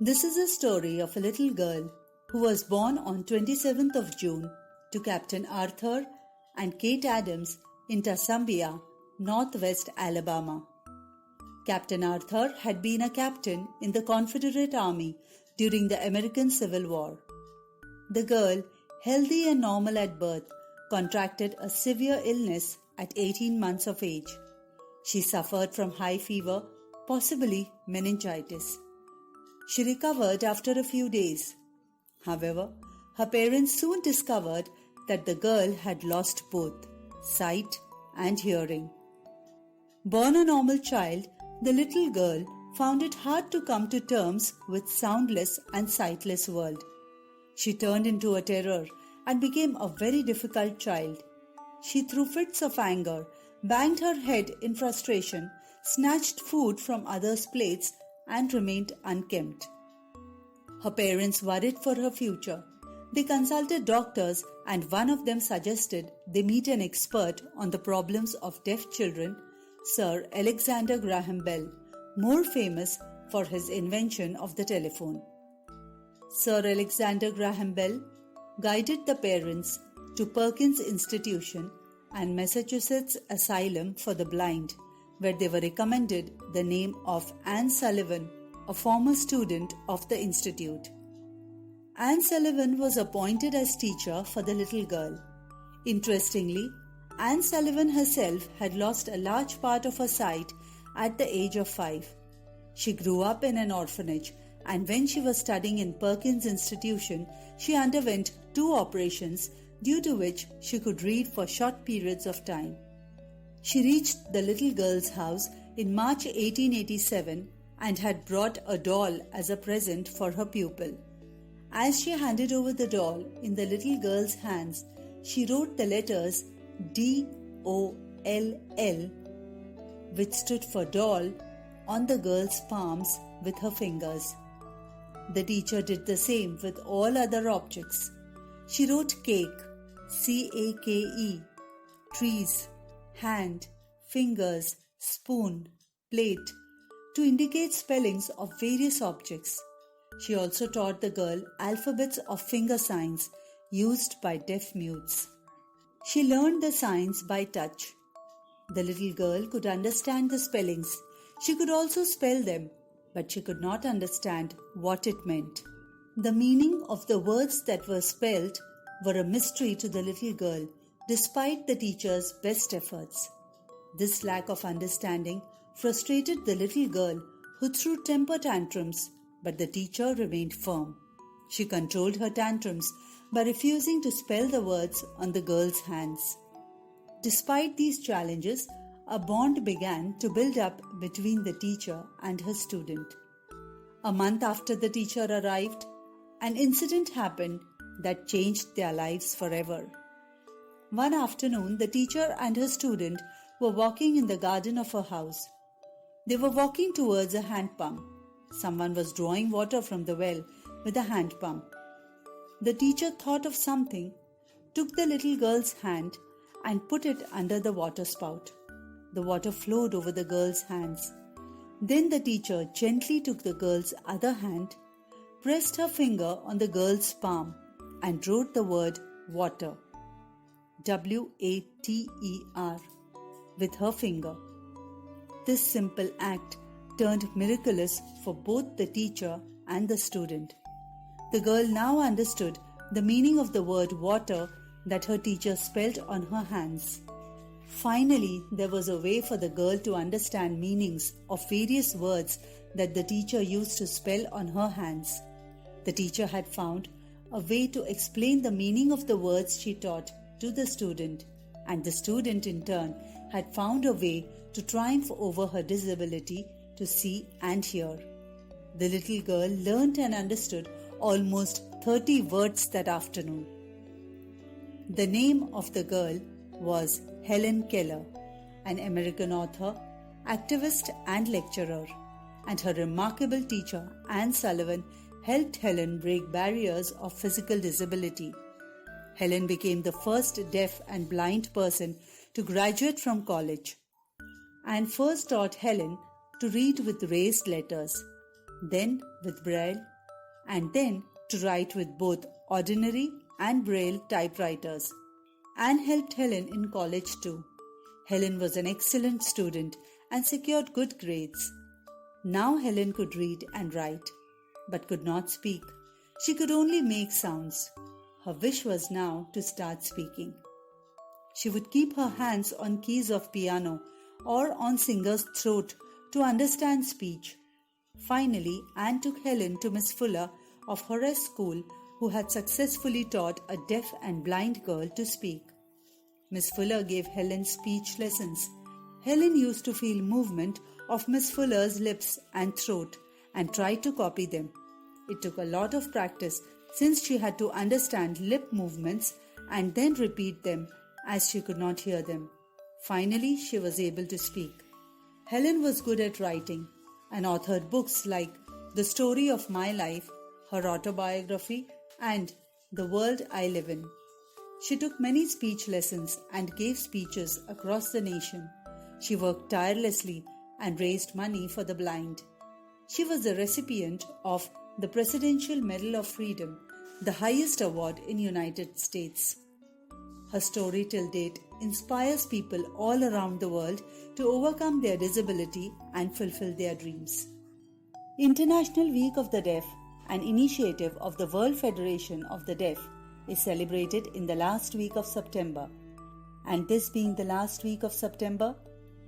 This is a story of a little girl who was born on 27th of June to Captain Arthur and Kate Adams in Tasambia, northwest Alabama. Captain Arthur had been a captain in the Confederate Army during the American Civil War. The girl, healthy and normal at birth, contracted a severe illness at 18 months of age. She suffered from high fever, possibly meningitis. She recovered after a few days. However, her parents soon discovered that the girl had lost both sight and hearing. Born a normal child, the little girl found it hard to come to terms with soundless and sightless world. She turned into a terror and became a very difficult child. She threw fits of anger, banged her head in frustration, snatched food from others' plates, and remained unkempt. Her parents worried for her future. They consulted doctors, and one of them suggested they meet an expert on the problems of deaf children, Sir Alexander Graham Bell, more famous for his invention of the telephone. Sir Alexander Graham Bell guided the parents to Perkins Institution and Massachusetts Asylum for the Blind, where they were recommended the name of Anne Sullivan, a former student of the institute. Anne Sullivan was appointed as teacher for the little girl. Interestingly, Anne Sullivan herself had lost a large part of her sight at the age of 5. She grew up in an orphanage, and when she was studying in Perkins Institution, she underwent 2 operations due to which she could read for short periods of time. She reached the little girl's house in March 1887 and had brought a doll as a present for her pupil. As she handed over the doll in the little girl's hands, she wrote the letters D-O-L-L, which stood for doll, on the girl's palms with her fingers. The teacher did the same with all other objects. She wrote cake, C-A-K-E, trees, hand, fingers, spoon, plate, to indicate spellings of various objects. She also taught the girl alphabets of finger signs used by deaf mutes. She learned the signs by touch. The little girl could understand the spellings. She could also spell them, but she could not understand what it meant. The meaning of the words that were spelled were a mystery to the little girl, despite the teacher's best efforts. This lack of understanding frustrated the little girl, who threw temper tantrums, but the teacher remained firm. She controlled her tantrums by refusing to spell the words on the girl's hands. Despite these challenges, a bond began to build up between the teacher and her student. A month after the teacher arrived, an incident happened that changed their lives forever. One afternoon, the teacher and her student were walking in the garden of her house. They were walking towards a hand pump. Someone was drawing water from the well with a hand pump. The teacher thought of something, took the little girl's hand and put it under the water spout. The water flowed over the girl's hands. Then the teacher gently took the girl's other hand, pressed her finger on the girl's palm, and wrote the word water, W-A-T-E-R, with her finger. This simple act turned miraculous for both the teacher and the student. The girl now understood the meaning of the word water that her teacher spelled on her hands. Finally, there was a way for the girl to understand meanings of various words that the teacher used to spell on her hands. The teacher had found a way to explain the meaning of the words she taught to the student, and the student in turn had found a way to triumph over her disability to see and hear. The little girl learnt and understood almost 30 words that afternoon. The name of the girl was Helen Keller, an American author, activist and lecturer, and her remarkable teacher Anne Sullivan helped Helen break barriers of physical disability. Helen became the first deaf and blind person to graduate from college. Anne first taught Helen to read with raised letters. then with Braille, and then to write with both ordinary and Braille typewriters. Anne helped Helen in college too. Helen was an excellent student and secured good grades. Now Helen could read and write, but could not speak. She could only make sounds. Her wish was now to start speaking. She would keep her hands on keys of piano or on singer's throat to understand speech. Finally, Anne took Helen to Miss Fuller of Horace School, who had successfully taught a deaf and blind girl to speak. Miss Fuller gave Helen speech lessons. Helen used to feel movement of Miss Fuller's lips and throat and tried to copy them. It took a lot of practice since she had to understand lip movements and then repeat them as she could not hear them. Finally, she was able to speak. Helen was good at writing and authored books like The Story of My Life, her autobiography, and The World I Live In. She took many speech lessons and gave speeches across the nation. She worked tirelessly and raised money for the blind. She was the recipient of the Presidential Medal of Freedom, the highest award in United States. Her story till date inspires people all around the world to overcome their disability and fulfill their dreams. International Week of the Deaf, an initiative of the World Federation of the Deaf, is celebrated in the last week of September. And this being the last week of September,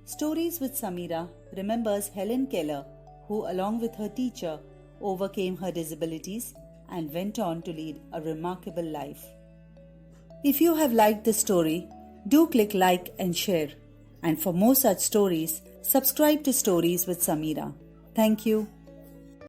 Stories with Samira remembers Helen Keller, who along with her teacher overcame her disabilities and went on to lead a remarkable life. If you have liked this story, do click like and share. And for more such stories, subscribe to Stories with Samira. Thank you.